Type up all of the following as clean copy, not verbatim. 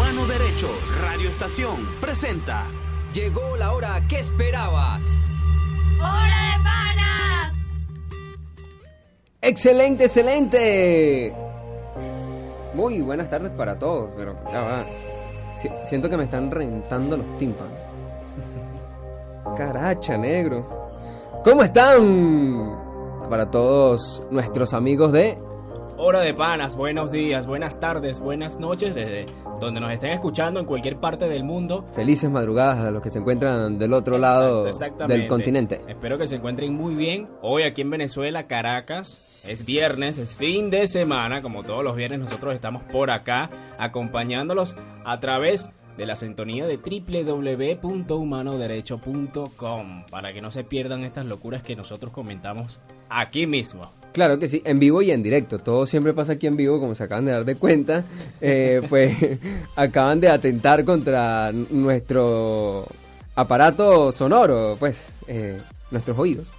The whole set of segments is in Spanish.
Humano Derecho Radio Estación presenta. Llegó la hora que esperabas. ¡Hora de panas! ¡Excelente, excelente! Muy buenas tardes para todos, pero ya va. Siento que me están reventando los tímpanos. Caracha, negro. ¿Cómo están? Para todos nuestros amigos de Hora de Panas, buenos días, buenas tardes, buenas noches, desde donde nos estén escuchando en cualquier parte del mundo. Felices madrugadas a los que se encuentran del otro lado del continente. Espero que se encuentren muy bien. Hoy aquí en Venezuela, Caracas, es viernes, es fin de semana. Como todos los viernes nosotros estamos por acá acompañándolos a través de la sintonía de www.humanoderecho.com para que no se pierdan estas locuras que nosotros comentamos aquí mismo. Claro que sí, en vivo y en directo. Todo siempre pasa aquí en vivo, como se acaban de dar de cuenta. Pues acaban de atentar contra nuestro aparato sonoro, pues, nuestros oídos.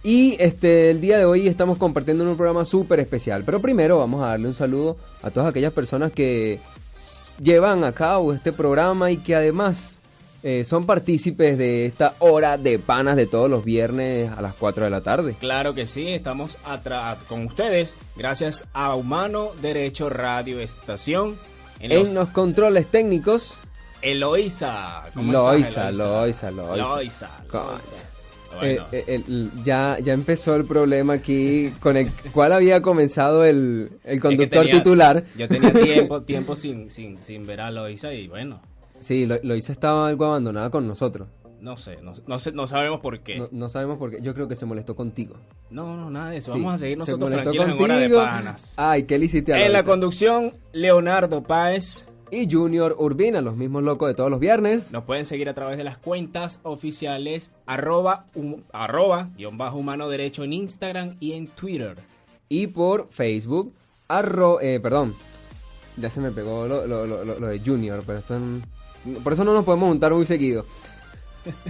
Y el día de hoy estamos compartiendo un programa súper especial. Pero primero vamos a darle un saludo a todas aquellas personas que llevan a cabo este programa y que además son partícipes de esta hora de panas de todos los viernes a las 4 de la tarde. Claro que sí, estamos con ustedes gracias a Humano Derecho Radio Estación. En los controles técnicos, Eloísa. Loisa. Bueno. Ya empezó el problema aquí con el cual había comenzado el conductor titular. Yo tenía tiempo sin ver a Loisa y bueno. Sí, Loisa estaba algo abandonada con nosotros. No sabemos por qué. No sabemos por qué. Yo creo que se molestó contigo. No, nada de eso. Sí, Vamos a seguir nosotros se molestó tranquilos contigo. en Hora de Panas. Ay, ¿qué le hiciste a En la Loisa? conducción, Leonardo Páez Y Junior Urbina, los mismos locos de todos los viernes. Nos pueden seguir a través de las cuentas oficiales @humano derecho en Instagram y en Twitter. Y por Facebook, perdón, ya se me pegó lo de Junior, pero por eso no nos podemos juntar muy seguido.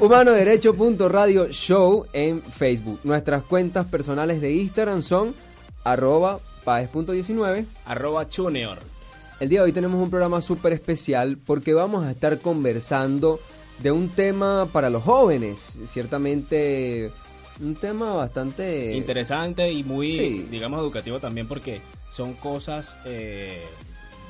humanoderecho.radio show en Facebook. Nuestras cuentas personales de Instagram son @paez.19 @Junior. El día de hoy tenemos un programa súper especial porque vamos a estar conversando de un tema para los jóvenes. Ciertamente un tema bastante interesante y muy, sí, digamos, educativo también, porque son cosas de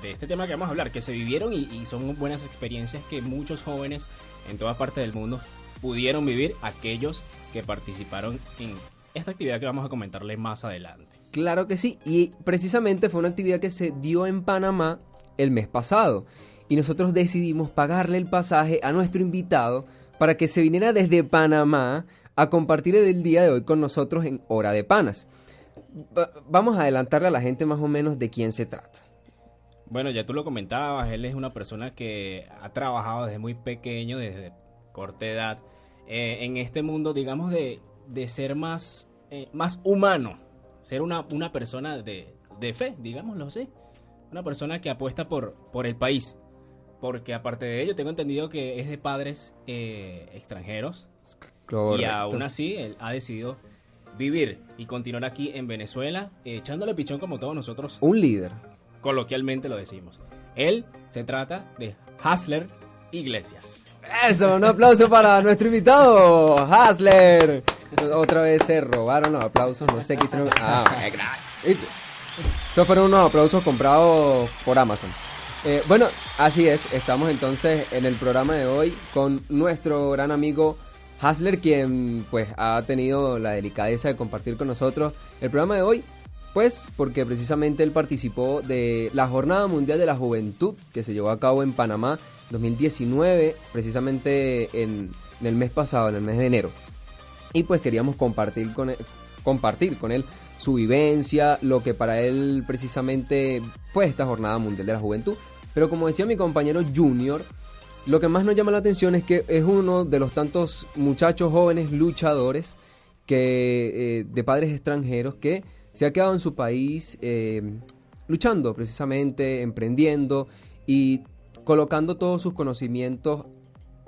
este tema que vamos a hablar, que se vivieron y son buenas experiencias que muchos jóvenes en todas partes del mundo pudieron vivir, aquellos que participaron en esta actividad que vamos a comentarles más adelante. Claro que sí, y precisamente fue una actividad que se dio en Panamá el mes pasado y nosotros decidimos pagarle el pasaje a nuestro invitado para que se viniera desde Panamá a compartir el día de hoy con nosotros en Hora de Panas. Vamos a adelantarle a la gente más o menos de quién se trata. Bueno, ya tú lo comentabas, él es una persona que ha trabajado desde muy pequeño, desde corta edad, en este mundo, digamos, de ser más humano, ser una persona de fe, digámoslo así, una persona que apuesta por el país, porque aparte de ello tengo entendido que es de padres extranjeros. Correcto. Y aún así él ha decidido vivir y continuar aquí en Venezuela, echándole pichón como todos nosotros. Un líder. Coloquialmente lo decimos. Él se trata de Hasler Iglesias. Eso, un aplauso para nuestro invitado, Hasler. Otra vez se robaron los aplausos, no sé qué hicieron. Esos fueron unos aplausos comprados por Amazon. Bueno, así es, estamos entonces en el programa de hoy con nuestro gran amigo Hasler, quien pues ha tenido la delicadeza de compartir con nosotros el programa de hoy. Pues porque precisamente él participó de la Jornada Mundial de la Juventud que se llevó a cabo en Panamá 2019, precisamente en el mes pasado, en el mes de enero. Y pues queríamos compartir con él su vivencia, lo que para él precisamente fue esta Jornada Mundial de la Juventud. Pero como decía mi compañero Junior, lo que más nos llama la atención es que es uno de los tantos muchachos jóvenes luchadores de padres extranjeros que se ha quedado en su país luchando precisamente, emprendiendo y colocando todos sus conocimientos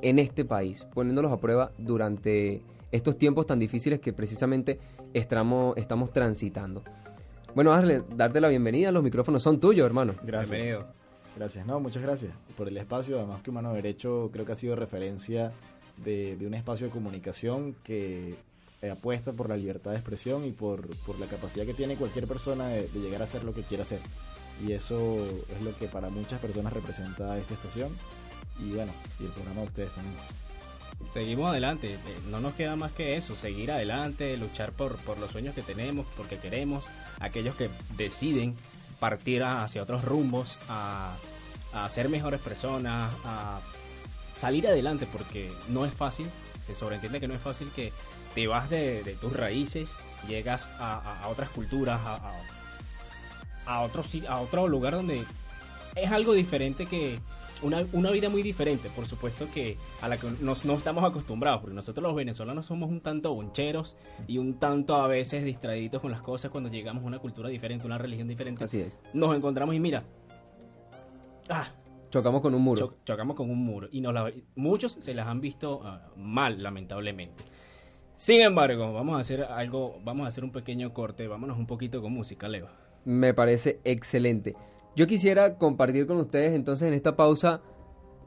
en este país, poniéndolos a prueba durante estos tiempos tan difíciles que precisamente estamos transitando. Bueno, darte la bienvenida, los micrófonos son tuyos, hermano. Gracias. Bienvenido. Gracias, no, muchas gracias por el espacio. Además que Humano Derecho creo que ha sido referencia de un espacio de comunicación que apuesta por la libertad de expresión y por la capacidad que tiene cualquier persona de llegar a hacer lo que quiera hacer. Y eso es lo que para muchas personas representa esta estación y bueno, y el programa de ustedes también. Seguimos adelante, no nos queda más que eso, seguir adelante, luchar por los sueños que tenemos, porque queremos, aquellos que deciden partir hacia otros rumbos, a ser mejores personas, a salir adelante, porque no es fácil, se sobreentiende que no es fácil, que te vas de tus raíces, llegas a otras culturas, a otro lugar donde es algo diferente, que una vida muy diferente, por supuesto, que a la que no estamos acostumbrados, porque nosotros los venezolanos somos un tanto boncheros y un tanto a veces distraídos con las cosas. Cuando llegamos a una cultura diferente, una religión diferente, Así es. nos encontramos y mira, Chocamos con un muro. chocamos con un muro, y muchos se las han visto mal, lamentablemente. Sin embargo, vamos a hacer un pequeño corte, vámonos un poquito con música, Leo. Me parece excelente. Yo quisiera compartir con ustedes entonces en esta pausa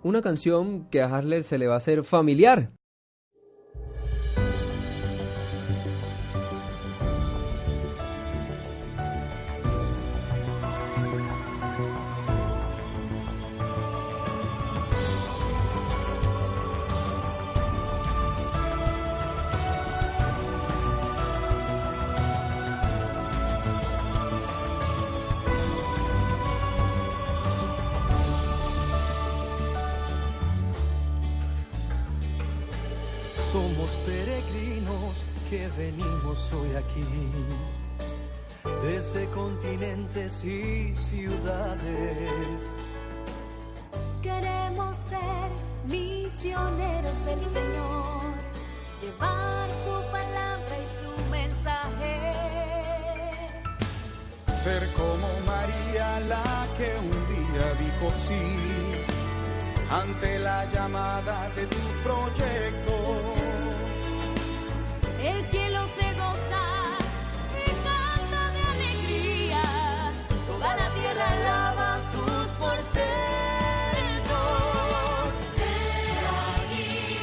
una canción que a Hasler se le va a hacer familiar. Somos peregrinos que venimos hoy aquí, desde continentes y ciudades. Queremos ser misioneros del Señor, llevar su palabra y su mensaje. Ser como María, la que un día dijo sí ante la llamada de tu proyecto. El cielo se goza y canta de alegría, toda la tierra alaba tus portentos. He aquí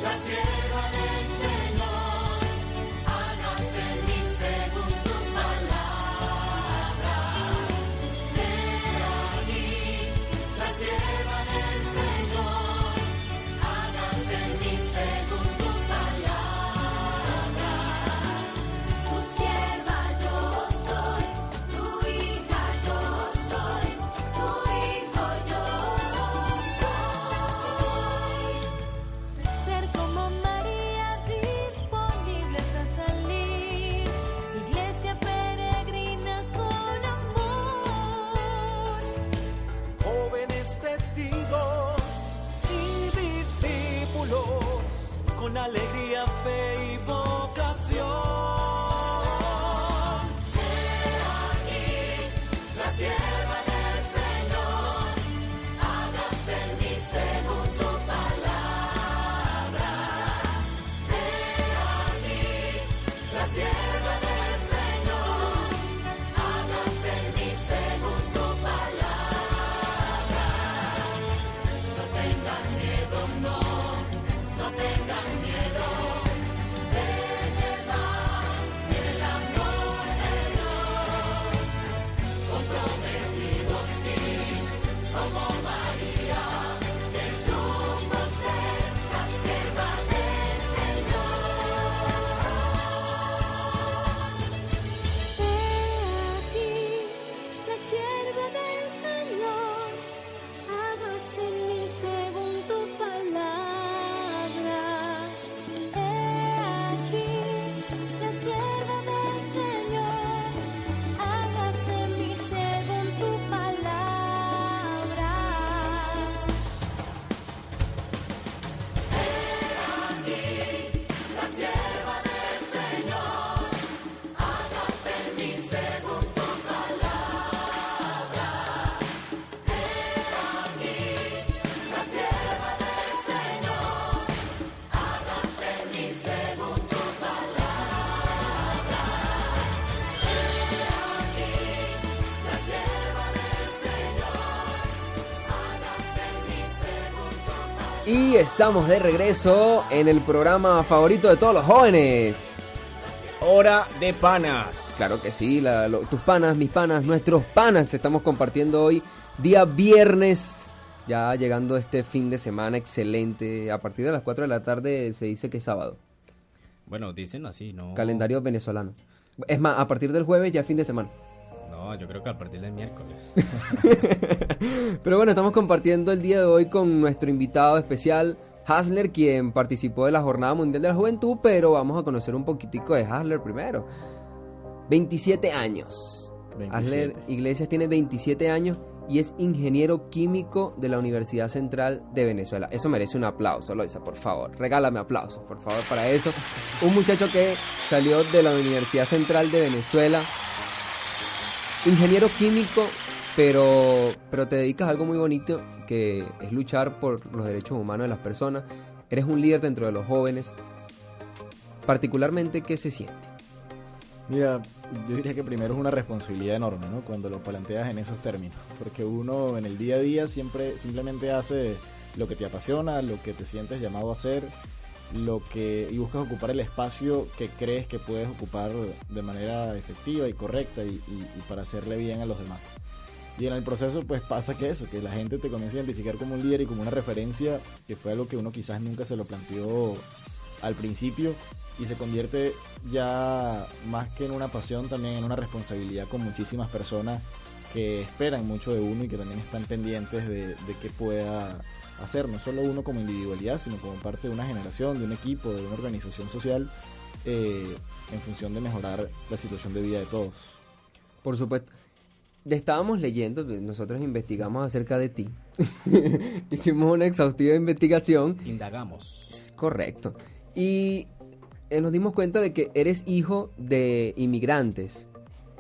la sierva del Señor, hágase en mí según tu palabra. He aquí la sierva del Señor, hágase en mí según tu palabra. Con alegría, fe y vocación. He aquí la sierva del Señor, hágase en mí según tu palabra. He aquí la sierva del Señor, hágase en mí según tu palabra. No tengan miedo, no tengan miedo de llevar el amor de Dios, comprometido sí, como María, que supo ser la sierva del Señor. He aquí la sierva del Señor, hágase en mí según tu palabra. Y estamos de regreso en el programa favorito de todos los jóvenes. Hora de panas. Claro que sí, tus panas, mis panas, nuestros panas. Estamos compartiendo hoy, día viernes, ya llegando este fin de semana excelente. A partir de las 4 de la tarde se dice que es sábado. Bueno, dicen así, ¿no? Calendario venezolano. Es más, a partir del jueves ya es fin de semana. No, yo creo que a partir del miércoles. Pero bueno, estamos compartiendo el día de hoy con nuestro invitado especial, Hasler, quien participó de la Jornada Mundial de la Juventud, pero vamos a conocer un poquitico de Hasler primero. 27 años. 27. Hasler Iglesias tiene 27 años y es ingeniero químico de la Universidad Central de Venezuela. Eso merece un aplauso, Loisa, por favor. Regálame aplausos, por favor, para eso. Un muchacho que salió de la Universidad Central de Venezuela, ingeniero químico, pero te dedicas a algo muy bonito, que es luchar por los derechos humanos de las personas. Eres un líder dentro de los jóvenes. Particularmente, ¿qué se siente? Mira, yo diría que primero es una responsabilidad enorme, ¿no? Cuando lo planteas en esos términos, porque uno en el día a día simplemente hace lo que te apasiona, lo que te sientes llamado a hacer, y buscas ocupar el espacio que crees que puedes ocupar de manera efectiva y correcta y para hacerle bien a los demás. Y en el proceso pues pasa que la gente te comienza a identificar como un líder y como una referencia, que fue algo que uno quizás nunca se lo planteó al principio, y se convierte ya más que en una pasión, también en una responsabilidad con muchísimas personas que esperan mucho de uno y que también están pendientes de qué pueda hacer, no solo uno como individualidad, sino como parte de una generación, de un equipo, de una organización social, en función de mejorar la situación de vida de todos. Por supuesto. Estábamos leyendo, nosotros investigamos acerca de ti. Hicimos una exhaustiva investigación. Indagamos. Correcto. Y nos dimos cuenta de que eres hijo de inmigrantes.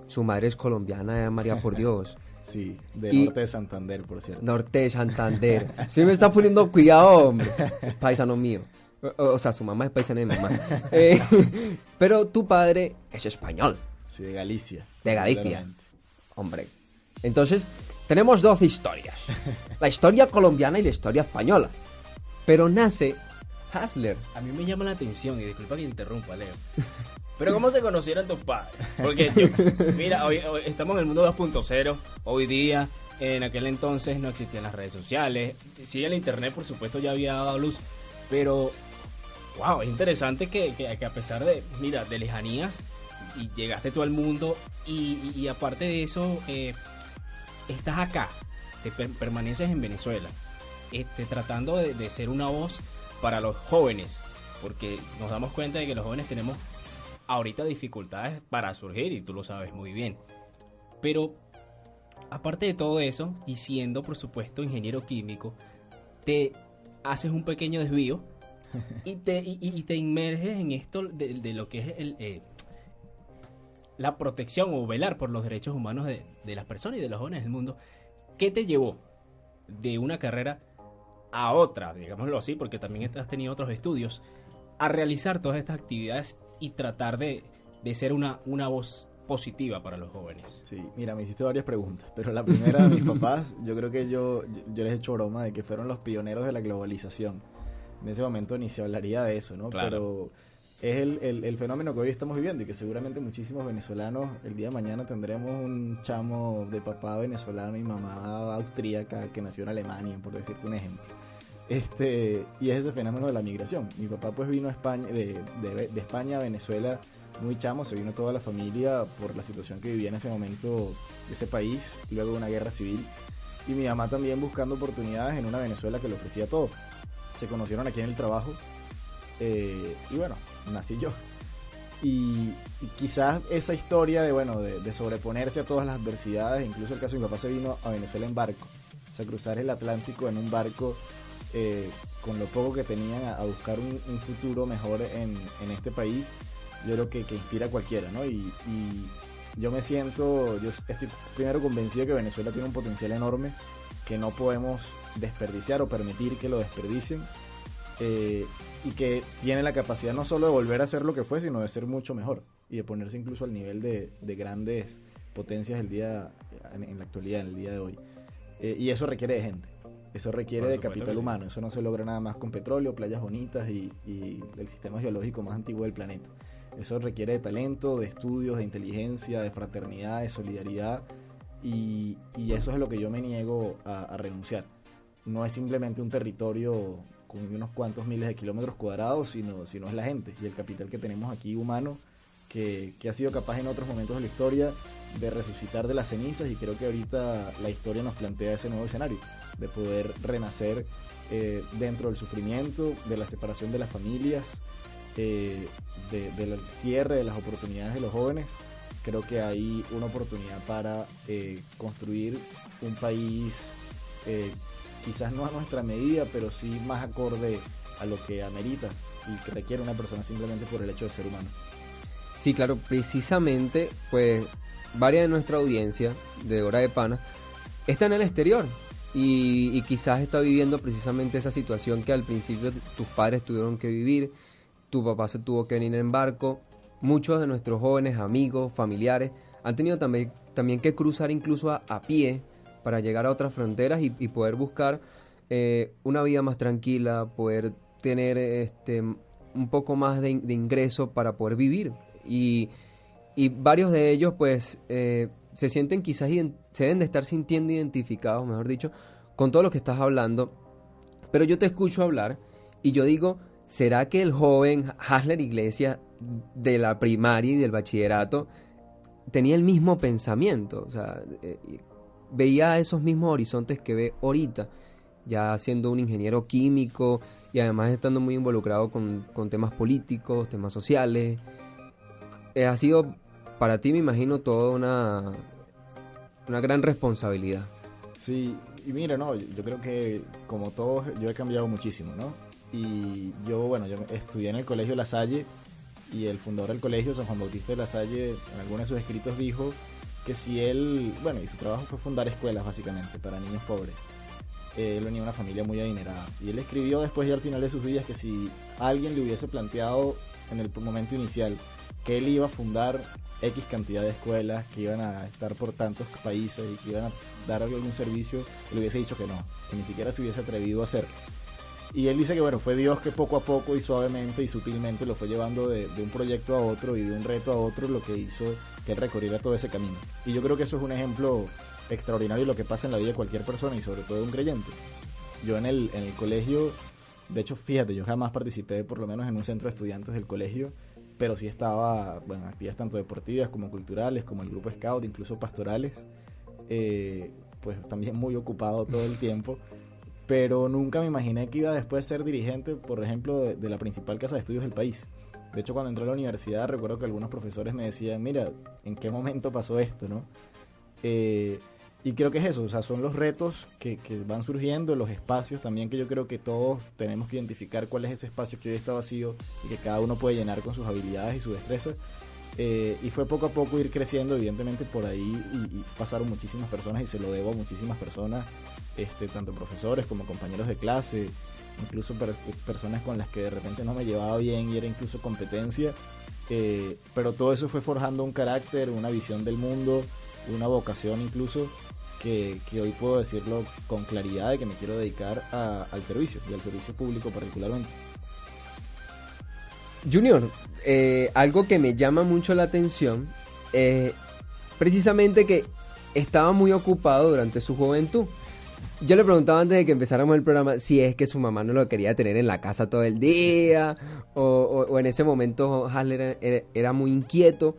Su madre es colombiana, María por Dios. Sí, norte de Santander, por cierto. Norte de Santander. Sí me está poniendo cuidado, hombre. Paisano mío. O sea, su mamá es paisana de mi mamá. Pero tu padre es español. Sí, de Galicia. De Galicia. Hombre. Entonces, tenemos dos historias. La historia colombiana y la historia española. Pero nace Hasler. A mí me llama la atención, y disculpa que interrumpa, Leo. Pero ¿cómo se conocieron tus padres? Porque, mira, hoy estamos en el mundo 2.0. Hoy día, en aquel entonces no existían las redes sociales. Sí, el internet, por supuesto, ya había dado luz. Pero, wow, es interesante que a pesar de, mira, de lejanías, y llegaste tú al mundo, y aparte de eso, estás acá, permaneces en Venezuela, tratando de ser una voz para los jóvenes, porque nos damos cuenta de que los jóvenes tenemos ahorita dificultades para surgir, y tú lo sabes muy bien. Pero aparte de todo eso, y siendo por supuesto ingeniero químico, te haces un pequeño desvío y te inmerges en esto de lo que es la protección o velar por los derechos humanos de las personas y de los jóvenes del mundo. ¿Qué te llevó de una carrera a otra, digámoslo así, porque también has tenido otros estudios, a realizar todas estas actividades y tratar de ser una voz positiva para los jóvenes? Sí, mira, me hiciste varias preguntas, pero la primera de mis papás, yo creo que yo les he hecho broma de que fueron los pioneros de la globalización. En ese momento ni se hablaría de eso, ¿no? Claro. Pero es el fenómeno que hoy estamos viviendo, y que seguramente muchísimos venezolanos el día de mañana tendremos un chamo de papá venezolano y mamá austríaca que nació en Alemania, por decirte un ejemplo. Y es ese fenómeno de la migración. Mi papá pues vino a España, de España a Venezuela muy chamo, se vino toda la familia por la situación que vivía en ese momento ese país, luego de una guerra civil, y mi mamá también buscando oportunidades en una Venezuela que le ofrecía todo. Se conocieron aquí en el trabajo, y bueno, nací yo. Y quizás esa historia de sobreponerse a todas las adversidades, incluso el caso de mi papá se vino a Venezuela en barco, o sea, cruzar el Atlántico en un barco, con lo poco que tenían, a buscar un futuro mejor en este país, yo creo que inspira a cualquiera, ¿no? Y yo estoy primero convencido de que Venezuela tiene un potencial enorme que no podemos desperdiciar o permitir que lo desperdicien, y que tiene la capacidad no solo de volver a ser lo que fue, sino de ser mucho mejor y de ponerse incluso al nivel de grandes potencias en la actualidad, en el día de hoy. Y eso requiere de gente. Eso requiere Por de supuesto capital que sí. humano. Eso no se logra nada más con petróleo, playas bonitas y el sistema geológico más antiguo del planeta. Eso requiere de talento, de estudios, de inteligencia, de fraternidad, de solidaridad, y eso es a lo que yo me niego a renunciar. No es simplemente un territorio con unos cuantos miles de kilómetros cuadrados, sino es la gente y el capital que tenemos aquí humano, que ha sido capaz en otros momentos de la historia de resucitar de las cenizas, y creo que ahorita la historia nos plantea ese nuevo escenario, de poder renacer dentro del sufrimiento, de la separación de las familias, del cierre de las oportunidades de los jóvenes. Creo que hay una oportunidad para construir un país quizás no a nuestra medida, pero sí más acorde a lo que amerita y que requiere una persona simplemente por el hecho de ser humano. Sí, claro, precisamente, pues, varias de nuestra audiencia de Hora de Pana está en el exterior y quizás está viviendo precisamente esa situación que al principio tus padres tuvieron que vivir, tu papá se tuvo que venir en barco, muchos de nuestros jóvenes, amigos, familiares, han tenido también que cruzar incluso a pie para llegar a otras fronteras y poder buscar una vida más tranquila, poder tener un poco más de ingreso para poder vivir. Y varios de ellos pues se sienten quizás, se deben de estar sintiendo identificados, mejor dicho, con todo lo que estás hablando. Pero yo te escucho hablar y yo digo, ¿será que el joven Hasler Iglesias de la primaria y del bachillerato tenía el mismo pensamiento? O sea, veía esos mismos horizontes que ve ahorita, ya siendo un ingeniero químico y además estando muy involucrado con temas políticos, temas sociales. Ha sido para ti, me imagino, toda una gran responsabilidad. Sí, y mira, no, yo creo que como todos, yo he cambiado muchísimo, ¿no? Y yo estudié en el colegio La Salle, y el fundador del colegio, San Juan Bautista de La Salle, en algunos de sus escritos dijo que si él, y su trabajo fue fundar escuelas básicamente para niños pobres. Él venía de una familia muy adinerada, y él escribió después y al final de sus días que si alguien le hubiese planteado en el momento inicial que él iba a fundar X cantidad de escuelas que iban a estar por tantos países y que iban a dar algún servicio, le hubiese dicho que no, que ni siquiera se hubiese atrevido a hacerlo. Y él dice que fue Dios que poco a poco y suavemente y sutilmente lo fue llevando de un proyecto a otro y de un reto a otro, lo que hizo que él recorriera todo ese camino. Y yo creo que eso es un ejemplo extraordinario de lo que pasa en la vida de cualquier persona y sobre todo de un creyente. Yo en el colegio, de hecho, fíjate, yo jamás participé por lo menos en un centro de estudiantes del colegio, pero sí estaba en actividades tanto deportivas como culturales, como el grupo scout, incluso pastorales, pues también muy ocupado todo el tiempo. Pero nunca me imaginé que iba después a ser dirigente, por ejemplo, de la principal casa de estudios del país. De hecho, cuando entré a la universidad, recuerdo que algunos profesores me decían, mira, ¿en qué momento pasó esto, no? Y creo que es eso, o sea, son los retos que van surgiendo, los espacios también, que yo creo que todos tenemos que identificar cuál es ese espacio que hoy está vacío y que cada uno puede llenar con sus habilidades y su destreza. Y fue poco a poco ir creciendo, evidentemente por ahí y pasaron muchísimas personas, y se lo debo a muchísimas personas, tanto profesores como compañeros de clase, incluso personas con las que de repente no me llevaba bien y era incluso competencia, pero todo eso fue forjando un carácter, una visión del mundo, una vocación incluso, que hoy puedo decirlo con claridad, de que me quiero dedicar al servicio, y al servicio público particularmente. Junior, algo que me llama mucho la atención es precisamente que estaba muy ocupado durante su juventud. Yo le preguntaba antes de que empezáramos el programa si es que su mamá no lo quería tener en la casa todo el día, o en ese momento Hasler era muy inquieto.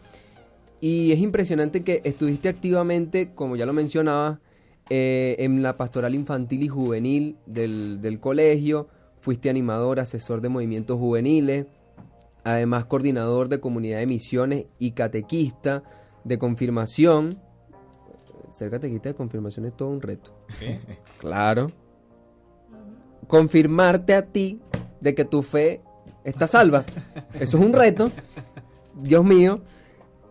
Y es impresionante que estuviste activamente, como ya lo mencionaba, en la pastoral infantil y juvenil del colegio. Fuiste animador, asesor de movimientos juveniles, además coordinador de comunidad de misiones y catequista de confirmación. Ser catequista de confirmación es todo un reto. ¿Qué? Claro. Confirmarte a ti de que tu fe está salva. Eso es un reto. Dios mío.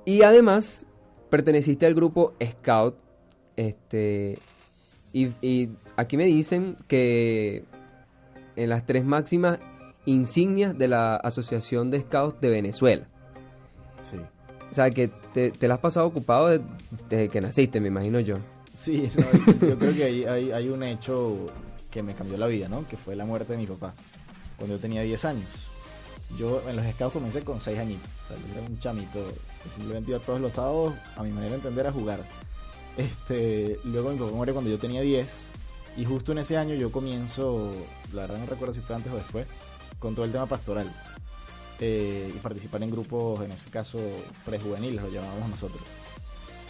Y además perteneciste al grupo Scout. Y aquí me dicen que en las 3 máximas insignias de la Asociación de Scouts de Venezuela. Sí. O sea, que te la has pasado ocupado desde que naciste, me imagino yo. Sí, no, yo creo que hay un hecho que me cambió la vida, ¿no? Que fue la muerte de mi papá, cuando yo tenía 10 años. Yo en los scouts comencé con 6 añitos, o sea, yo era un chamito que simplemente iba todos los sábados, a mi manera de entender, a jugar. Luego mi papá muere cuando yo tenía 10, y justo en ese año yo comienzo, la verdad no recuerdo si fue antes o después, con todo el tema pastoral, y participar en grupos, en ese caso prejuveniles, lo llamábamos nosotros.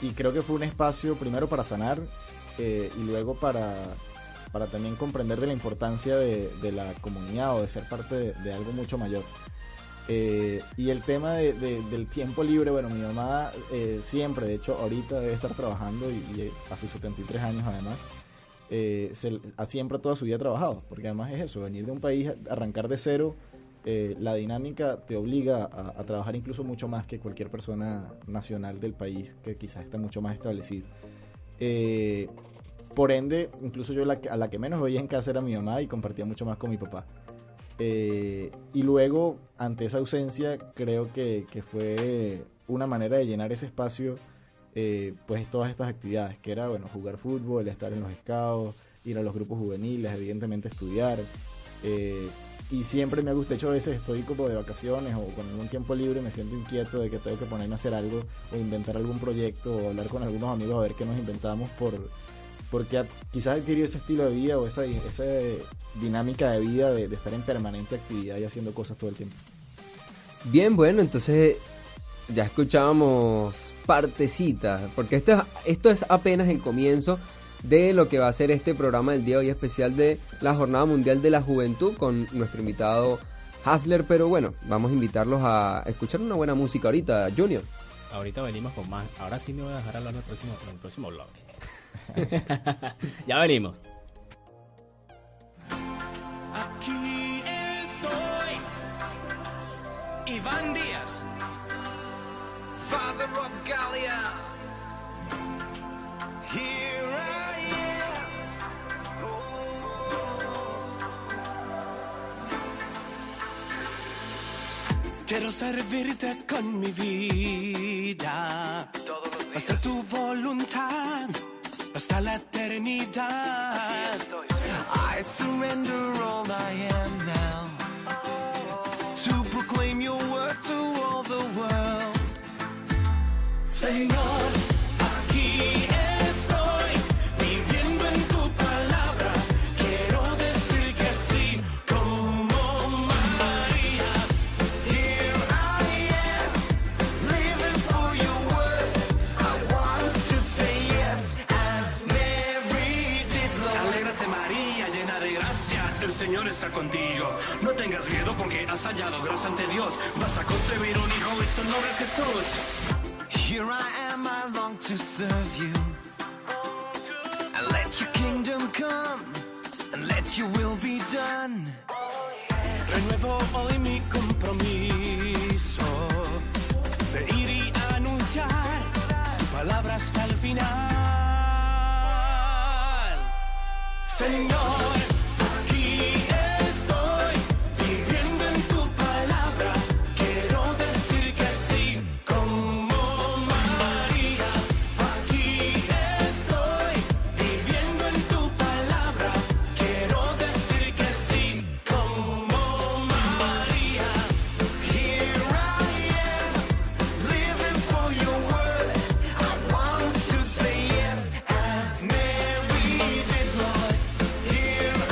Y creo que fue un espacio primero para sanar, y luego para también comprender de la importancia de la comunidad o de ser parte de algo mucho mayor. Y el tema del tiempo libre, bueno, mi mamá siempre, de hecho ahorita debe estar trabajando y a sus 73 años además, siempre toda su vida ha trabajado, porque además es eso, venir de un país, arrancar de cero, la dinámica te obliga a trabajar incluso mucho más que cualquier persona nacional del país que quizás está mucho más establecido. Por ende, incluso yo a la que menos veía en casa era mi mamá y compartía mucho más con mi papá. Y luego, ante esa ausencia, creo que fue una manera de llenar ese espacio, pues todas estas actividades, que era, bueno, jugar fútbol, estar en los scouts, ir a los grupos juveniles, evidentemente estudiar. Y siempre me gusta, de hecho a veces estoy como de vacaciones o con algún tiempo libre, me siento inquieto de que tengo que ponerme a hacer algo o inventar algún proyecto o hablar con algunos amigos a ver qué nos inventamos porque quizás adquirir ese estilo de vida o esa dinámica de vida de estar en permanente actividad y haciendo cosas todo el tiempo. Bien, bueno, entonces ya escuchábamos partecitas, porque esto es apenas el comienzo de lo que va a ser este programa del día de hoy especial de la Jornada Mundial de la Juventud con nuestro invitado Hasler, pero bueno, vamos a invitarlos a escuchar una buena música ahorita, Junior. Ahorita venimos con más, ahora sí me voy a dejar hablar en el próximo blog. Ya venimos. Aquí estoy, Iván Díaz, Father of Galia. Here I am. Quiero servirte con mi vida, hacer tu voluntad hasta la eternidad. I surrender all I am now, to proclaim your word to all the world. Señor, aquí estoy, viviendo en tu palabra. Quiero decir que sí, como María. Here I am, living for your word. I want to say yes, as Mary did, Lord. Alégrate, María, llena de gracia, el Señor está contigo. No tengas miedo porque has hallado gracia ante Dios. Vas a concebir un hijo y su nombre es Jesús. Here I am, I long to serve you, and let your kingdom come, and let your will be done. Renuevo hoy mi compromiso de ir y anunciar tu palabra hasta el final. Señor, aquí estoy, viviendo en tu palabra. Quiero decir que sí, como María. Aquí estoy, viviendo en tu palabra. Quiero decir que sí, como María. Here I am, living for your word. I want to say yes, as Mary did, Lord. Here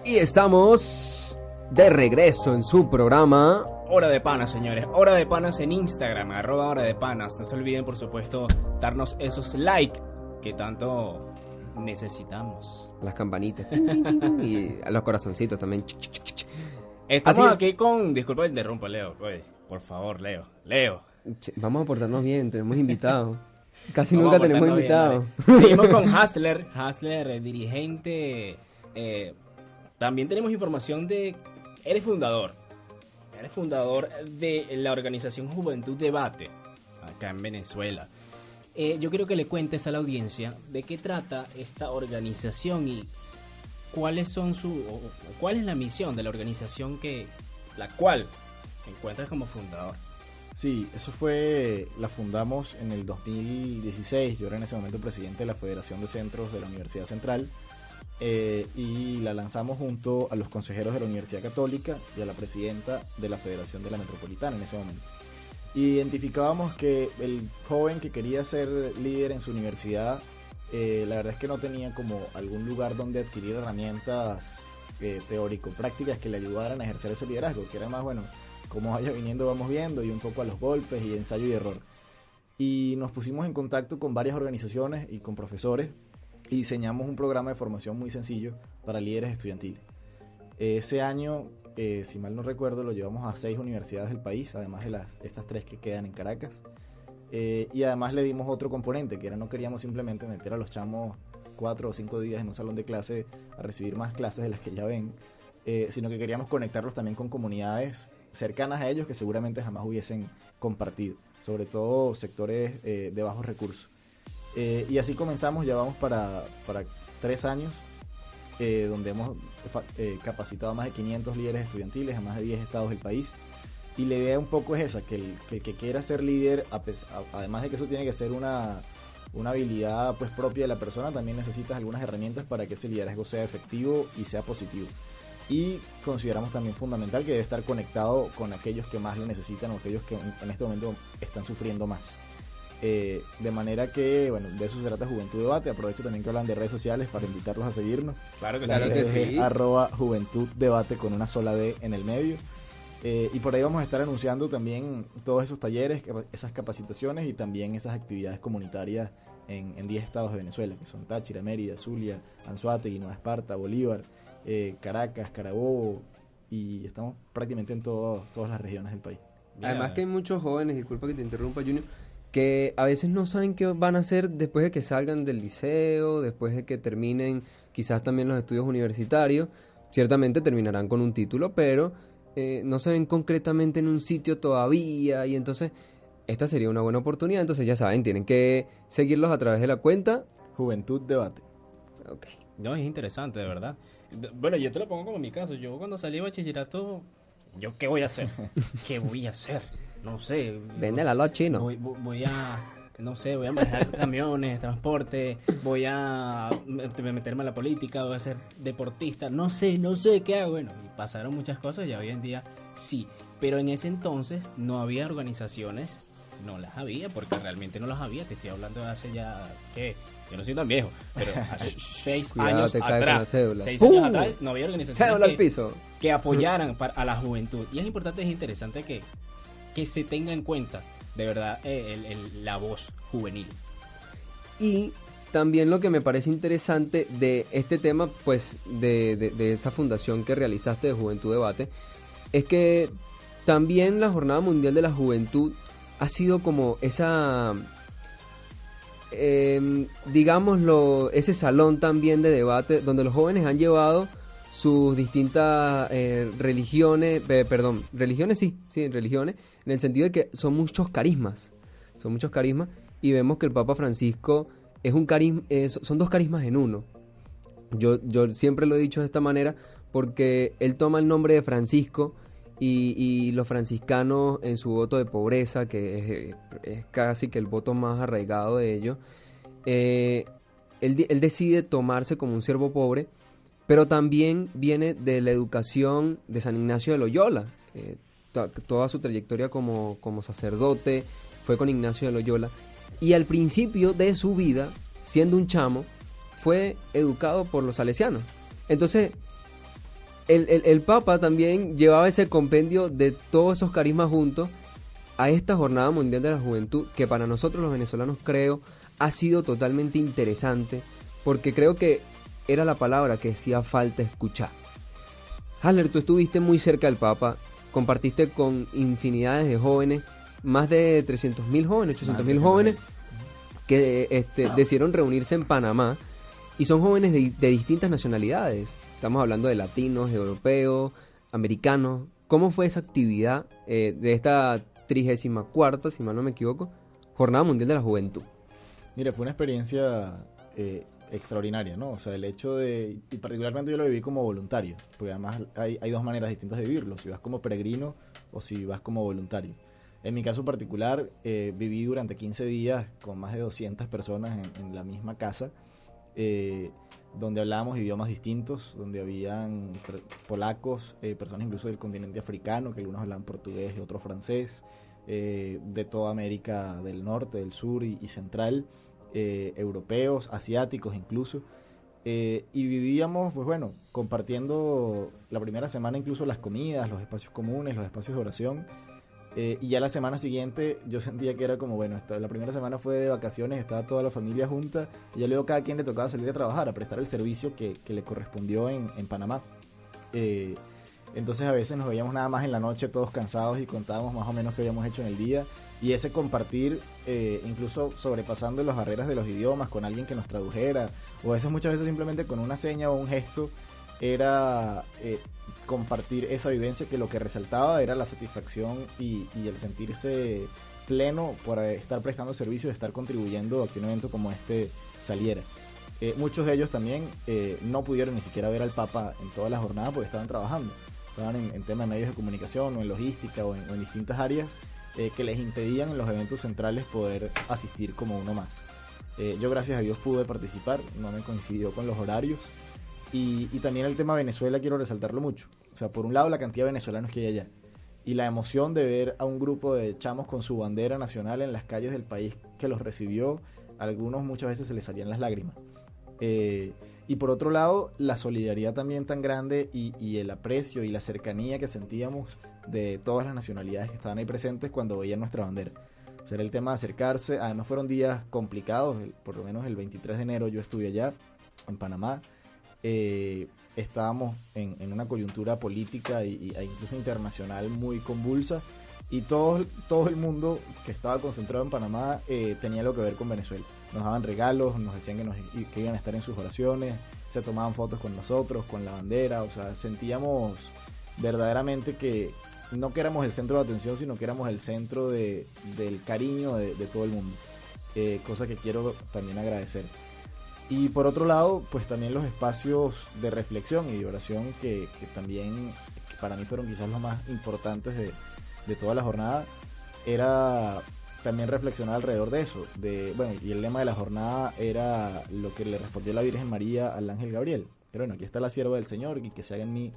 Y estamos de regreso en su programa. Hora de Panas, señores. Hora de Panas en Instagram, @Hora de Panas. No se olviden, por supuesto, darnos esos like que tanto necesitamos. Las campanitas. Tin, tin, tin, tin, y a los corazoncitos también. Estamos Así es. aquí con... Disculpa que interrumpa, Leo. Oye, por favor, Leo. Che, vamos a portarnos bien, tenemos invitados. Casi Vamos nunca a tenemos portarnos invitados. bien, dale. Seguimos con Hasler, dirigente. También tenemos información de... Eres fundador de la organización Juventud Debate, acá en Venezuela. Yo quiero que le cuentes a la audiencia de qué trata esta organización y cuál es la misión de la organización la cual te encuentras como fundador. Sí, la fundamos en el 2016. Yo era en ese momento presidente de la Federación de Centros de la Universidad Central. Y la lanzamos junto a los consejeros de la Universidad Católica y a la presidenta de la Federación de la Metropolitana en ese momento. Identificábamos que el joven que quería ser líder en su universidad, la verdad es que no tenía como algún lugar donde adquirir herramientas teórico-prácticas que le ayudaran a ejercer ese liderazgo, que era más, bueno, como vaya viniendo vamos viendo, y un poco a los golpes y ensayo y error. Y nos pusimos en contacto con varias organizaciones y con profesores y diseñamos un programa de formación muy sencillo para líderes estudiantiles. Ese año, si mal no recuerdo, lo llevamos a 6 universidades del país, además de estas 3 que quedan en Caracas. Y además le dimos otro componente, que era no queríamos simplemente meter a los chamos 4 o 5 días en un salón de clase a recibir más clases de las que ya ven, sino que queríamos conectarlos también con comunidades cercanas a ellos que seguramente jamás hubiesen compartido, sobre todo sectores de bajos recursos. Y así comenzamos, ya vamos para 3 años, donde hemos capacitado a más de 500 líderes estudiantiles a más de 10 estados del país. Y la idea un poco es esa, que el que quiera ser líder, además de que eso tiene que ser una habilidad pues propia de la persona, también necesitas algunas herramientas para que ese liderazgo sea efectivo y sea positivo. Y consideramos también fundamental que debe estar conectado con aquellos que más lo necesitan o aquellos que en este momento están sufriendo más. De manera que, bueno, de eso se trata Juventud Debate. Aprovecho también que hablan de redes sociales para invitarlos a seguirnos. Claro que sí. @Juventud Debate con una sola D en el medio. Y por ahí vamos a estar anunciando también todos esos talleres, esas capacitaciones y también esas actividades comunitarias en 10 estados de Venezuela, que son Táchira, Mérida, Zulia, Anzoátegui, Nueva Esparta, Bolívar, Caracas, Carabobo, y estamos prácticamente en todas las regiones del país. Además que hay muchos jóvenes, disculpa que te interrumpa, Junior, que a veces no saben qué van a hacer después de que salgan del liceo, después de que terminen quizás también los estudios universitarios. Ciertamente terminarán con un título, pero no se ven concretamente en un sitio todavía, y entonces esta sería una buena oportunidad. Entonces ya saben, tienen que seguirlos a través de la cuenta Juventud Debate. Okay. No, es interesante, de verdad. Bueno, yo te lo pongo como mi caso. Yo cuando salí de bachillerato, ¿yo qué voy a hacer? ¿Qué voy a hacer? No sé. Véndela a los chinos. Voy a, no sé, voy a manejar camiones, transporte, voy a meterme a la política, voy a ser deportista, no sé qué hago. Bueno, y pasaron muchas cosas y hoy en día sí. Pero en ese entonces no había organizaciones, no las había, porque realmente no las había. Te estoy hablando de hace ya, ¿qué? Yo no soy tan viejo, pero hace 6 Cuidado, años te cae con la atrás. cédula. 6 ¡Pum! años atrás no había Cédula organizaciones al piso. que apoyaran a la juventud. Y es importante, es interesante que se tenga en cuenta de verdad la voz juvenil. Y también lo que me parece interesante de este tema, pues de esa fundación que realizaste de Juventud Debate, es que también la Jornada Mundial de la Juventud ha sido como esa, digámoslo, ese salón también de debate donde los jóvenes han llevado sus distintas religiones, religiones, en el sentido de que son muchos carismas, y vemos que el Papa Francisco es un carisma, son 2 carismas en uno. Yo siempre lo he dicho de esta manera porque él toma el nombre de Francisco y los franciscanos en su voto de pobreza, que es casi que el voto más arraigado de ellos, él decide tomarse como un siervo pobre, pero también viene de la educación de San Ignacio de Loyola. Toda su trayectoria como sacerdote fue con Ignacio de Loyola, y al principio de su vida, siendo un chamo, fue educado por los salesianos. Entonces, el Papa también llevaba ese compendio de todos esos carismas juntos a esta Jornada Mundial de la Juventud, que para nosotros los venezolanos creo ha sido totalmente interesante, porque creo que era la palabra que hacía falta escuchar. Hasler, tú estuviste muy cerca del Papa, compartiste con infinidades de jóvenes, más de 300.000 jóvenes, 800.000 jóvenes, que decidieron reunirse en Panamá, y son jóvenes de distintas nacionalidades. Estamos hablando de latinos, europeos, americanos. ¿Cómo fue esa actividad de esta 34ª, si mal no me equivoco, Jornada Mundial de la Juventud? Mira, fue una experiencia extraordinaria, ¿no? O sea, el hecho de, y particularmente yo lo viví como voluntario, porque además hay dos maneras distintas de vivirlo, si vas como peregrino o si vas como voluntario. En mi caso particular, viví durante 15 días con más de 200 personas en la misma casa, donde hablábamos idiomas distintos, donde habían polacos, personas incluso del continente africano, que algunos hablaban portugués y otros francés, de toda América del Norte, del Sur y Central, europeos, asiáticos incluso, y vivíamos, pues bueno, compartiendo la primera semana incluso las comidas, los espacios comunes, los espacios de oración, y ya la semana siguiente yo sentía que era como, bueno, la primera semana fue de vacaciones, estaba toda la familia junta, y ya luego cada quien le tocaba salir a trabajar, a prestar el servicio que le correspondió en Panamá. Entonces a veces nos veíamos nada más en la noche todos cansados y contábamos más o menos qué habíamos hecho en el día, y ese compartir, incluso sobrepasando las barreras de los idiomas con alguien que nos tradujera, o a veces muchas veces simplemente con una seña o un gesto, era compartir esa vivencia, que lo que resaltaba era la satisfacción y el sentirse pleno por estar prestando servicio y estar contribuyendo a que un evento como este saliera. Muchos de ellos también no pudieron ni siquiera ver al Papa en toda la jornada porque estaban trabajando, estaban en temas de medios de comunicación o en logística o en distintas áreas que les impedían en los eventos centrales poder asistir como uno más. Yo gracias a Dios pude participar, no me coincidió con los horarios. Y también el tema Venezuela quiero resaltarlo mucho. O sea, por un lado la cantidad de venezolanos que hay allá y la emoción de ver a un grupo de chamos con su bandera nacional en las calles del país que los recibió. A algunos muchas veces se les salían las lágrimas. Y por otro lado, la solidaridad también tan grande y el aprecio y la cercanía que sentíamos de todas las nacionalidades que estaban ahí presentes cuando veían nuestra bandera. O sea, era el tema de acercarse. Además fueron días complicados, por lo menos el 23 de enero yo estuve allá en Panamá. Estábamos en una coyuntura política e incluso internacional muy convulsa, y todo el mundo que estaba concentrado en Panamá tenía algo que ver con Venezuela. Nos daban regalos, nos decían que iban a estar en sus oraciones, se tomaban fotos con nosotros, con la bandera. O sea, sentíamos verdaderamente que no que éramos el centro de atención, sino que éramos el centro del cariño de todo el mundo, cosa que quiero también agradecer. Y por otro lado, pues también los espacios de reflexión y de oración que también para mí fueron quizás los más importantes de toda la jornada, era también reflexionar alrededor de eso. Y el lema de la jornada era lo que le respondió la Virgen María al ángel Gabriel. Pero bueno, aquí está la sierva del Señor, y que se haga en mí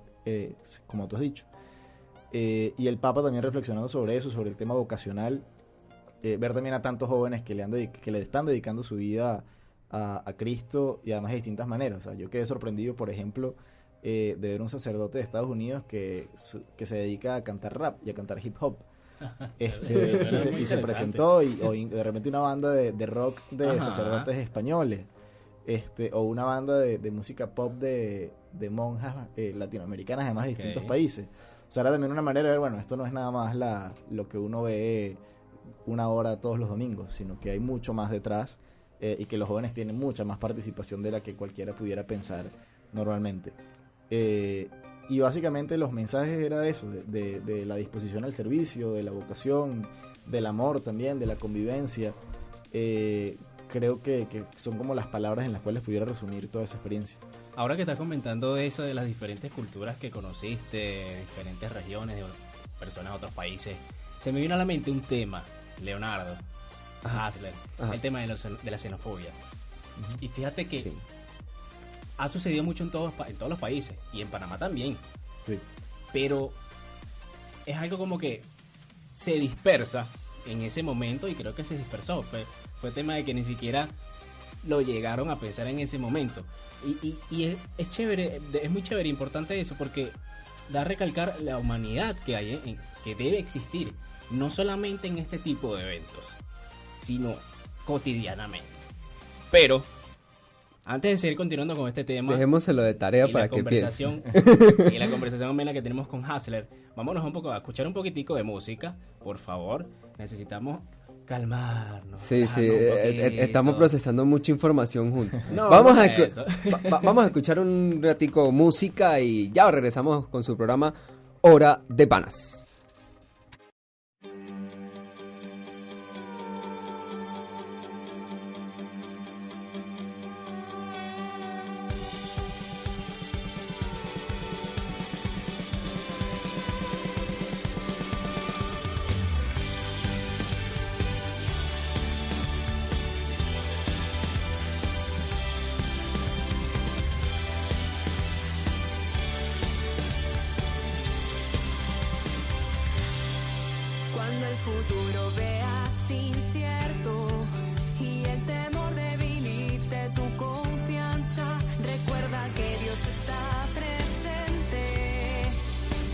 como tú has dicho. Y el Papa también reflexionando sobre eso, sobre el tema vocacional, ver también a tantos jóvenes que le están dedicando su vida a Cristo, y además de distintas maneras. O sea, yo quedé sorprendido, por ejemplo, de ver un sacerdote de Estados Unidos que se dedica a cantar rap y a cantar hip hop. Y se presentó, o de repente una banda de rock de sacerdotes españoles, o una banda de música pop de monjas latinoamericanas, además de distintos países. O sea, era también una manera de ver, bueno, esto no es nada más lo que uno ve una hora todos los domingos, sino que hay mucho más detrás, y que los jóvenes tienen mucha más participación de la que cualquiera pudiera pensar normalmente. Y básicamente los mensajes era eso, de la disposición al servicio, de la vocación, del amor también, de la convivencia. Creo que son como las palabras en las cuales pudiera resumir toda esa experiencia. Ahora que estás comentando eso de las diferentes culturas que conociste, diferentes regiones, de personas de otros países, se me vino a la mente un tema, Leonardo, Hasler, el tema de la xenofobia. Y fíjate que sí, ha sucedido mucho en todos los países, y en Panamá también. Sí. Pero es algo como que se dispersa en ese momento, y creo que se dispersó. Fue tema de que ni siquiera lo llegaron a pensar en ese momento. Y es chévere, es muy chévere, importante eso, porque da a recalcar la humanidad que hay, que debe existir, no solamente en este tipo de eventos, sino cotidianamente. Pero, antes de seguir continuando con este tema, Dejémoselo de tarea y para la que piense. conversación y la conversación amena que tenemos con Hasler, vámonos un poco a escuchar un poquitico de música, por favor. Necesitamos calmarnos. Sí, sí, relajarnos un poquito. estamos procesando mucha información juntos. No, vamos, no a es eso. vamos a escuchar un ratico música y ya regresamos con su programa Hora de Panas. Cuando el futuro veas incierto y el temor debilite tu confianza, recuerda que Dios está presente,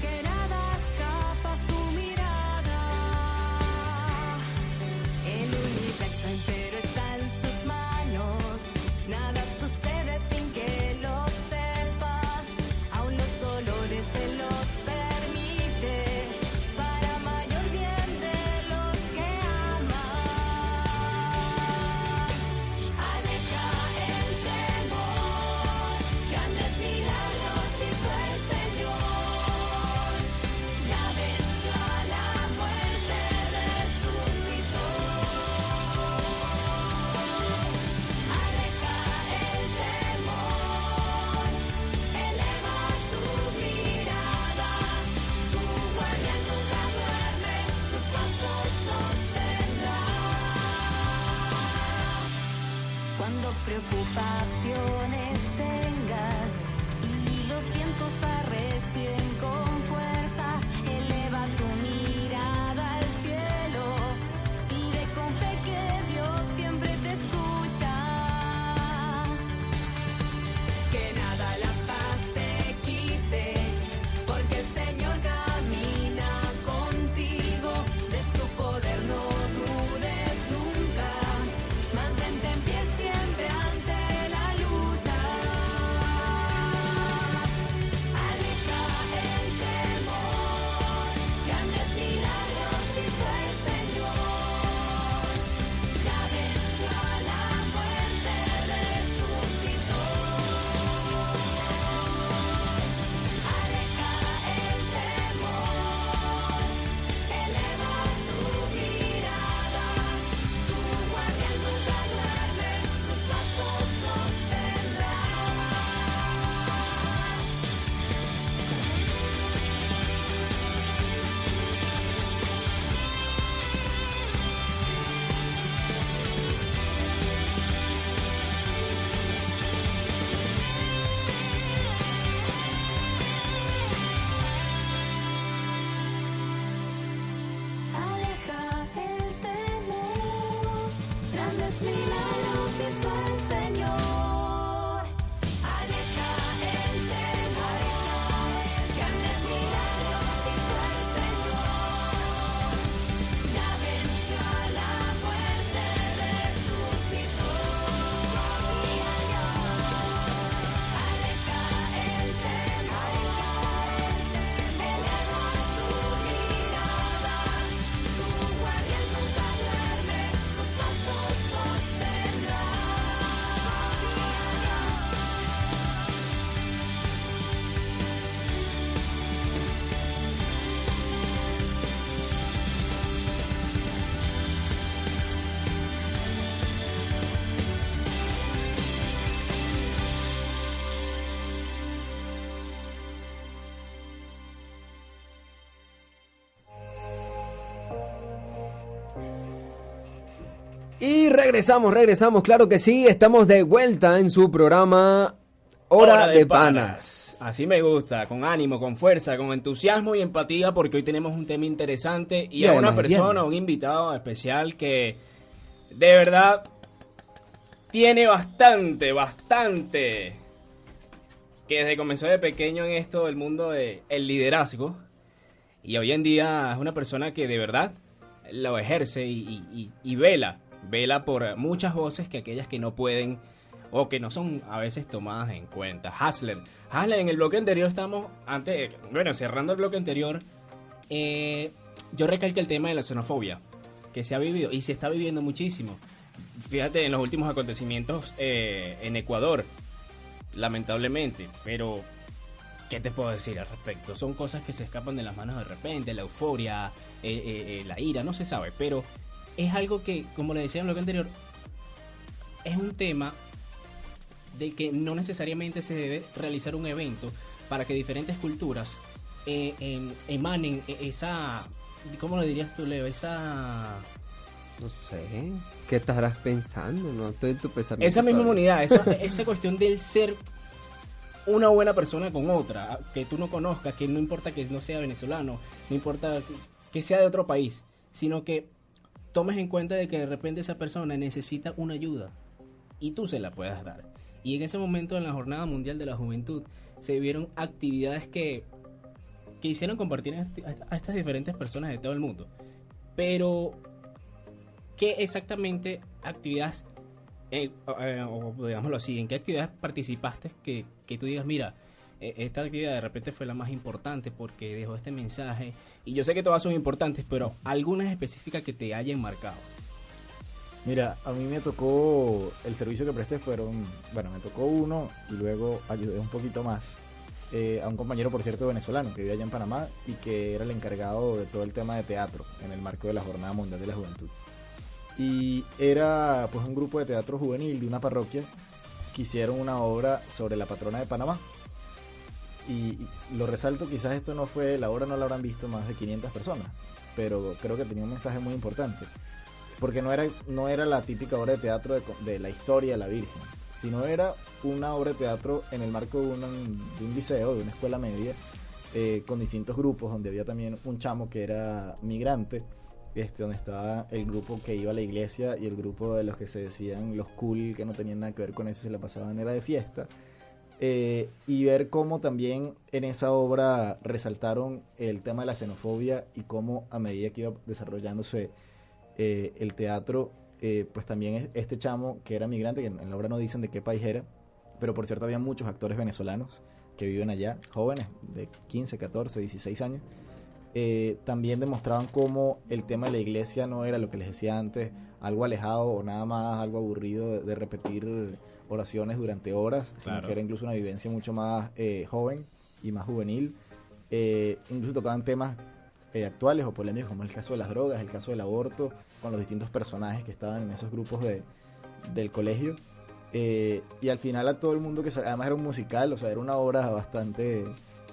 que nada escapa a su mirada. El universo entero está en sus manos, nada sucede sin que lo sepa, aún los dolores se los permite para mayor bien de los que aman. Aleja el temor, grandes milagros hizo el Señor, ya venció a la muerte, resucitó. Aleja el temor, eleva tu mirada, tu guardián nunca duerme, tus pasos sostendrá. Cuando preocupaciones tengas y los vientos arrecien con fuerza, eleva tu mirada al cielo, pide con fe que Dios siempre te escucha. Que nada la paz te quite, porque el Señor camina contigo, de su poder no dudes nunca, mantente en pie siempre ante la lucha. Aleja el temor, grandes milagros hizo el Señor, ya venció a la muerte, resucitó. Aleja el temor, eleva tu mirada, tu guardián nunca duerme, tus pasos sostendrá. Aleja el temor, grandes milagros hizo el Señor. Aleja el temor, grandes milagros hizo el Señor, ya venció a la muerte, resucitó. Aleja el temor, eleva tu mirada, tu guardián nunca duerme, tus pasos sostendrá. Y regresamos, claro que sí, estamos de vuelta en su programa Hora de Panas. Así me gusta, con ánimo, con fuerza, con entusiasmo y empatía, porque hoy tenemos un tema interesante y a una además, persona, viernes. un invitado especial que de verdad tiene bastante, que desde comenzó de pequeño en esto del mundo del liderazgo, y hoy en día es una persona que de verdad lo ejerce y vela por muchas voces que aquellas que no pueden o que no son a veces tomadas en cuenta. Hasler, en el bloque anterior cerrando el bloque anterior, yo recalqué el tema de la xenofobia, que se ha vivido y se está viviendo muchísimo. Fíjate en los últimos acontecimientos en Ecuador, lamentablemente, pero ¿qué te puedo decir al respecto? Son cosas que se escapan de las manos de repente, la euforia, la ira, no se sabe, pero es algo que, como le decía en el bloque anterior, es un tema de que no necesariamente se debe realizar un evento para que diferentes culturas emanen esa, ¿cómo lo dirías tú, Leo? Esa... No sé, ¿qué estarás pensando? No estoy en tu pensamiento. Esa misma todavía. humanidad, esa cuestión del ser una buena persona con otra, que tú no conozcas, que no importa que no sea venezolano, no importa que sea de otro país, sino que tomes en cuenta de que de repente esa persona necesita una ayuda y tú se la puedas dar. Y en ese momento, en la Jornada Mundial de la Juventud, se vieron actividades que hicieron compartir a estas diferentes personas de todo el mundo. Pero ¿qué exactamente actividades, o digámoslo así, en qué actividades participaste que tú digas, mira, esta actividad de repente fue la más importante porque dejó este mensaje? Y yo sé que todas son importantes, pero algunas específicas que te hayan marcado. Mira, a mí me tocó, el servicio que presté me tocó uno y luego ayudé un poquito más a un compañero, por cierto, venezolano que vive allá en Panamá y que era el encargado de todo el tema de teatro en el marco de la Jornada Mundial de la Juventud. Y era pues un grupo de teatro juvenil de una parroquia que hicieron una obra sobre la patrona de Panamá. Y lo resalto, quizás esto no fue, la obra no la habrán visto más de 500 personas, pero creo que tenía un mensaje muy importante. Porque no era la típica obra de teatro de la historia de la Virgen, sino era una obra de teatro en el marco de un liceo, de una escuela media, con distintos grupos, donde había también un chamo que era migrante, donde estaba el grupo que iba a la iglesia y el grupo de los que se decían los cool, que no tenían nada que ver con eso, se la pasaban era de fiesta. Y ver cómo también en esa obra resaltaron el tema de la xenofobia y cómo a medida que iba desarrollándose el teatro, pues también este chamo que era migrante, que en la obra no dicen de qué país era, pero por cierto había muchos actores venezolanos que viven allá, jóvenes de 15, 14, 16 años, también demostraban cómo el tema de la iglesia no era lo que les decía antes, algo alejado o nada más algo aburrido de repetir oraciones durante horas, sino que era incluso una vivencia mucho más joven y más juvenil. Incluso tocaban temas actuales o polémicos como el caso de las drogas, el caso del aborto, con los distintos personajes que estaban en esos grupos del colegio. Y al final a todo el mundo, que además era un musical, o sea, era una obra bastante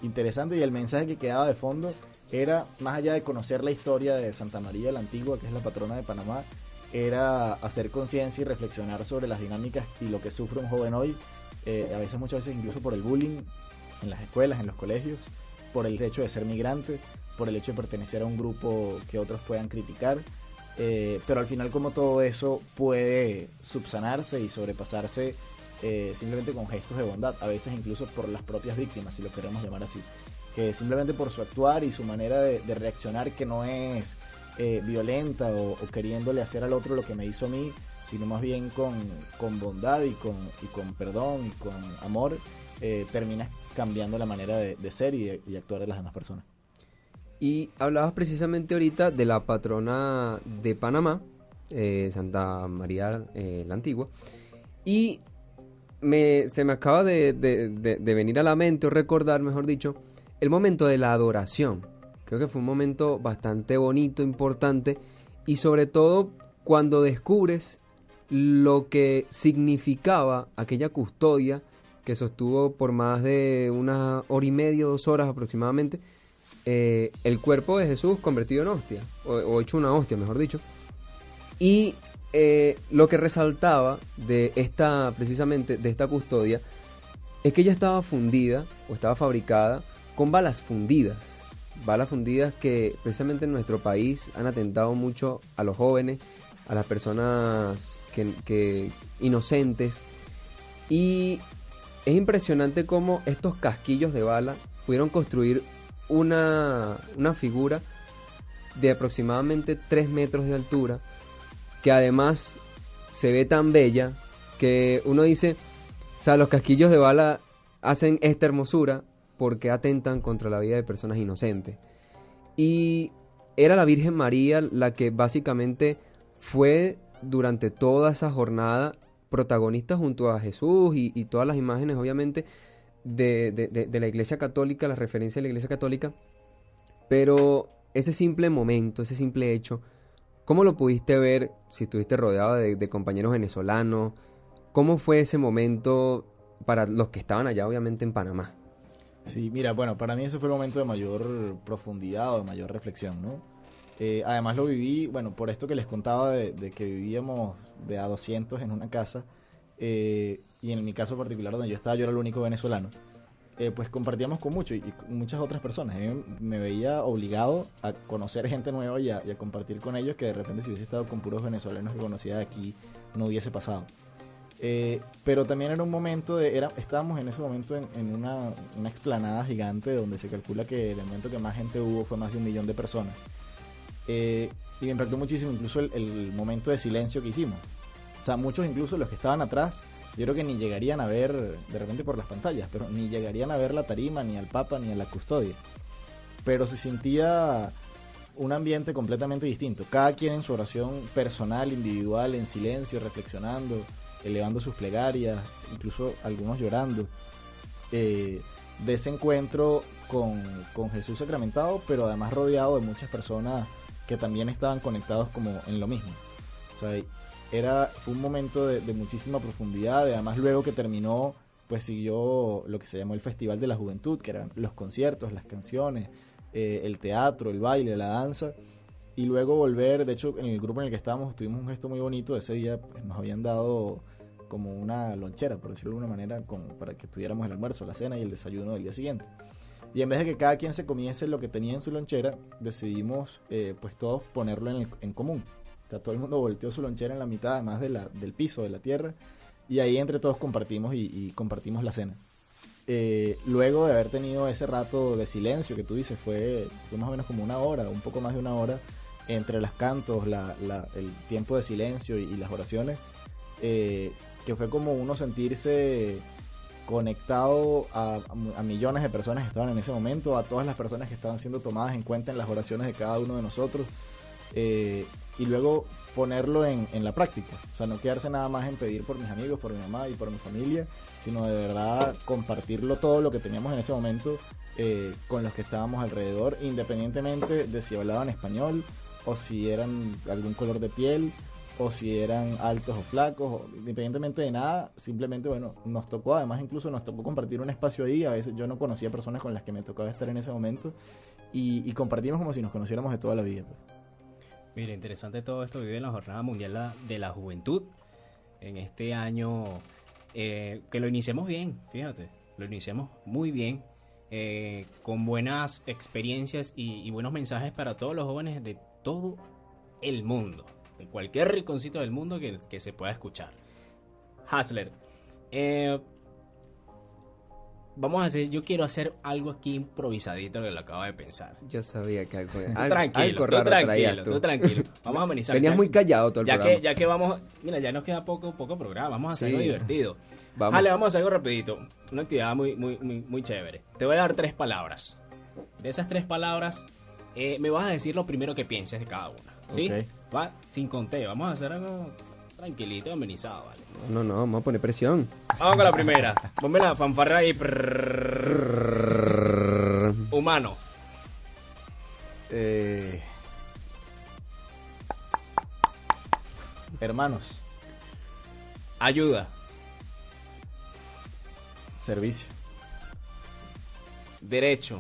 interesante, y el mensaje que quedaba de fondo era, más allá de conocer la historia de Santa María la Antigua, que es la patrona de Panamá, era hacer conciencia y reflexionar sobre las dinámicas y lo que sufre un joven hoy, muchas veces incluso por el bullying en las escuelas, en los colegios, por el hecho de ser migrante, por el hecho de pertenecer a un grupo que otros puedan criticar, pero al final como todo eso puede subsanarse y sobrepasarse simplemente con gestos de bondad, a veces incluso por las propias víctimas, si lo queremos llamar así, que simplemente por su actuar y su manera de reaccionar, que no es violenta o queriéndole hacer al otro lo que me hizo a mí, sino más bien con bondad y con perdón y con amor, terminas cambiando la manera de ser y de actuar de las demás personas. Y hablabas precisamente ahorita de la patrona de Panamá, Santa María la Antigua, y se me acaba de venir a la mente, o recordar, mejor dicho, el momento de la adoración. Creo que fue un momento bastante bonito, importante, y sobre todo cuando descubres lo que significaba aquella custodia que sostuvo por más de 1 hora y media, 2 horas aproximadamente, el cuerpo de Jesús convertido en hostia, o hecho una hostia, mejor dicho. Y lo que resaltaba precisamente de esta custodia, es que ella estaba fundida, o estaba fabricada, con balas fundidas que precisamente en nuestro país han atentado mucho a los jóvenes, a las personas que inocentes. Y es impresionante cómo estos casquillos de bala pudieron construir una figura de aproximadamente 3 metros de altura, que además se ve tan bella que uno dice, o sea, los casquillos de bala hacen esta hermosura porque atentan contra la vida de personas inocentes. Y era la Virgen María la que básicamente fue durante toda esa jornada protagonista junto a Jesús y todas las imágenes, obviamente, de la Iglesia Católica, la referencia de la Iglesia Católica. Pero ese simple momento, ese simple hecho, ¿cómo lo pudiste ver si estuviste rodeado de compañeros venezolanos? ¿Cómo fue ese momento para los que estaban allá, obviamente, en Panamá? Sí, mira, bueno, para mí ese fue el momento de mayor profundidad o de mayor reflexión, ¿no? Además lo viví, bueno, por esto que les contaba de que vivíamos de a 200 en una casa, y en mi caso particular donde yo estaba, yo era el único venezolano, pues compartíamos con muchos y con muchas otras personas. Me veía obligado a conocer gente nueva y a compartir con ellos, que de repente si hubiese estado con puros venezolanos que conocía de aquí, no hubiese pasado. Pero también era un momento estábamos en ese momento en una explanada gigante donde se calcula que el momento que más gente hubo fue más de 1 millón de personas. Y me impactó muchísimo incluso el momento de silencio que hicimos. O sea, muchos incluso los que estaban atrás, yo creo que ni llegarían a ver, de repente por las pantallas, pero ni llegarían a ver la tarima, ni al Papa, ni a la custodia. Pero se sentía un ambiente completamente distinto. Cada quien en su oración personal, individual, en silencio, reflexionando, elevando sus plegarias, incluso algunos llorando, de ese encuentro con Jesús sacramentado, pero además rodeado de muchas personas que también estaban conectados como en lo mismo. O sea, fue un momento de muchísima profundidad. Además, luego que terminó, pues siguió lo que se llamó el Festival de la Juventud, que eran los conciertos, las canciones, el teatro, el baile, la danza. Y luego volver, de hecho, en el grupo en el que estábamos tuvimos un gesto muy bonito. Ese día pues, nos habían dado como una lonchera, por decirlo de alguna manera, para que tuviéramos el almuerzo, la cena y el desayuno del día siguiente. Y en vez de que cada quien se comiese lo que tenía en su lonchera, decidimos pues todos ponerlo en común. O sea, todo el mundo volteó su lonchera en la mitad, además del piso, de la tierra, y ahí entre todos compartimos y compartimos la cena. Luego de haber tenido ese rato de silencio que tú dices, fue más o menos como 1 hora, un poco más de 1 hora, entre los cantos, el tiempo de silencio y las oraciones, que fue como uno sentirse conectado a millones de personas que estaban en ese momento, a todas las personas que estaban siendo tomadas en cuenta en las oraciones de cada uno de nosotros, y luego ponerlo en la práctica. O sea, no quedarse nada más en pedir por mis amigos, por mi mamá y por mi familia, sino de verdad compartirlo todo lo que teníamos en ese momento con los que estábamos alrededor, independientemente de si hablaban español o si eran algún color de piel o si eran altos o flacos, independientemente de nada. Simplemente, bueno, nos tocó, además incluso nos tocó compartir un espacio ahí. A veces yo no conocía personas con las que me tocaba estar en ese momento y compartimos como si nos conociéramos de toda la vida, pues. Mira, interesante todo esto vive en la Jornada Mundial de la Juventud, en este año, que lo iniciamos bien, fíjate, lo iniciamos muy bien, con buenas experiencias y buenos mensajes para todos los jóvenes de todo el mundo, de cualquier rinconcito del mundo que se pueda escuchar. Hasler, vamos a hacer, yo quiero hacer algo aquí improvisadito que lo acabo de pensar. Yo sabía que algo Tranquilo, raro traías tú tranquilo. Vamos a amenizar. Venías muy callado todo el programa. Ya que vamos, mira, ya nos queda poco programa, vamos a hacer algo divertido. Vamos. Vale, vamos a hacer algo rapidito. Una actividad muy chévere. Te voy a dar 3 palabras. De esas 3 palabras, me vas a decir lo primero que pienses de cada una. ¿Sí? Ok. Va, sin conteo. Vamos a hacer algo tranquilito, amenizado, ¿vale? No, vamos a poner presión. Vamos con la primera. Ponme la fanfarra ahí. Humano. Hermanos. Ayuda. Servicio. Derecho.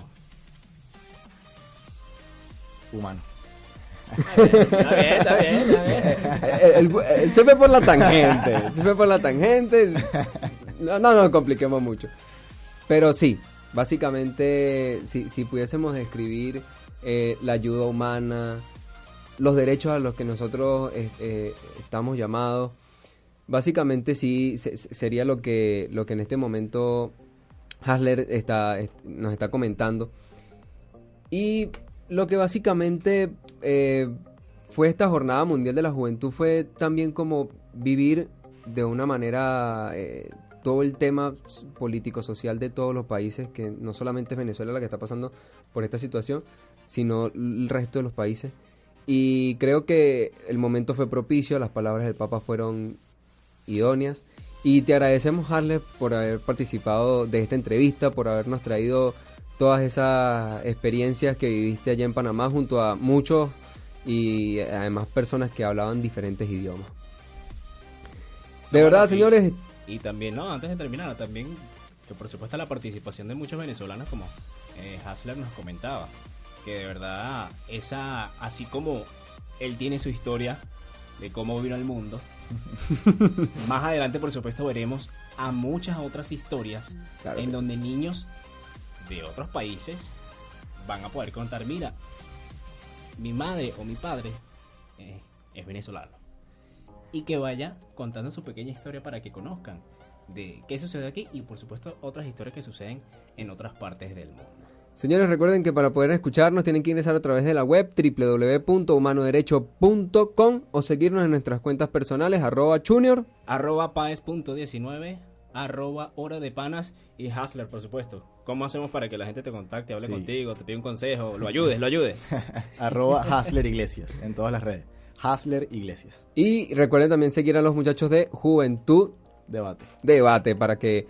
Humano. Está bien. Él se fue por la tangente. No compliquemos mucho. Pero sí, básicamente, si pudiésemos describir la ayuda humana, los derechos a los que nosotros estamos llamados. Básicamente sí sería lo que en este momento Hasler nos está comentando. Y lo que básicamente fue esta Jornada Mundial de la Juventud fue también como vivir de una manera todo el tema político-social de todos los países, que no solamente es Venezuela la que está pasando por esta situación, sino el resto de los países. Y creo que el momento fue propicio, las palabras del Papa fueron idóneas. Y te agradecemos, Hasler, por haber participado de esta entrevista, por habernos traído todas esas experiencias que viviste allá en Panamá junto a muchos y además personas que hablaban diferentes idiomas. De verdad, señores. Y también, no, antes de terminar, también, que por supuesto la participación de muchos venezolanos, como Hasler nos comentaba, que de verdad, así como él tiene su historia de cómo vino al mundo, más adelante, por supuesto, veremos a muchas otras historias en donde niños de otros países van a poder contar, mira, mi madre o mi padre es venezolano. Y que vaya contando su pequeña historia para que conozcan de qué sucede aquí y por supuesto otras historias que suceden en otras partes del mundo. Señores, recuerden que para poder escucharnos tienen que ingresar a través de la web www.humanoderecho.com o seguirnos en nuestras cuentas personales @junior, @paes.19, @hora de panas y Hasler, por supuesto. ¿Cómo hacemos para que la gente te contacte, hable contigo, te pida un consejo, lo ayude? @Hasler Iglesias en todas las redes. Hasler Iglesias. Y recuerden también seguir a los muchachos de Juventud Debate para que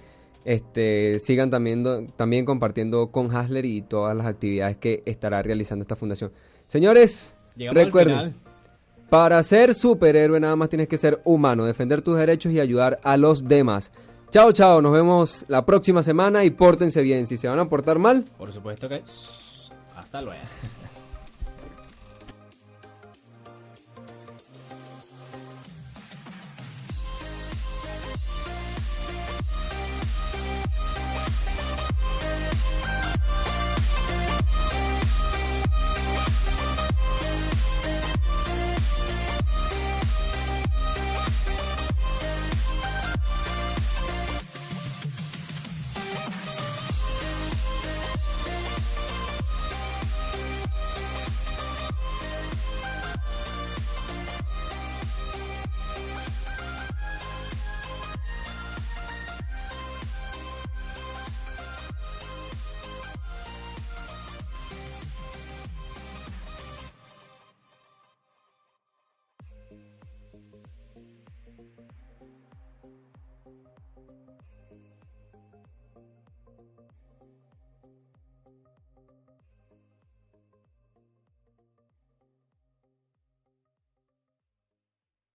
sigan también compartiendo con Hasler y todas las actividades que estará realizando esta fundación. Señores, llegamos recuerden, al final. Para ser superhéroe nada más tienes que ser humano, defender tus derechos y ayudar a los demás. Chao, nos vemos la próxima semana y pórtense bien. Si se van a portar mal, por supuesto que hasta luego.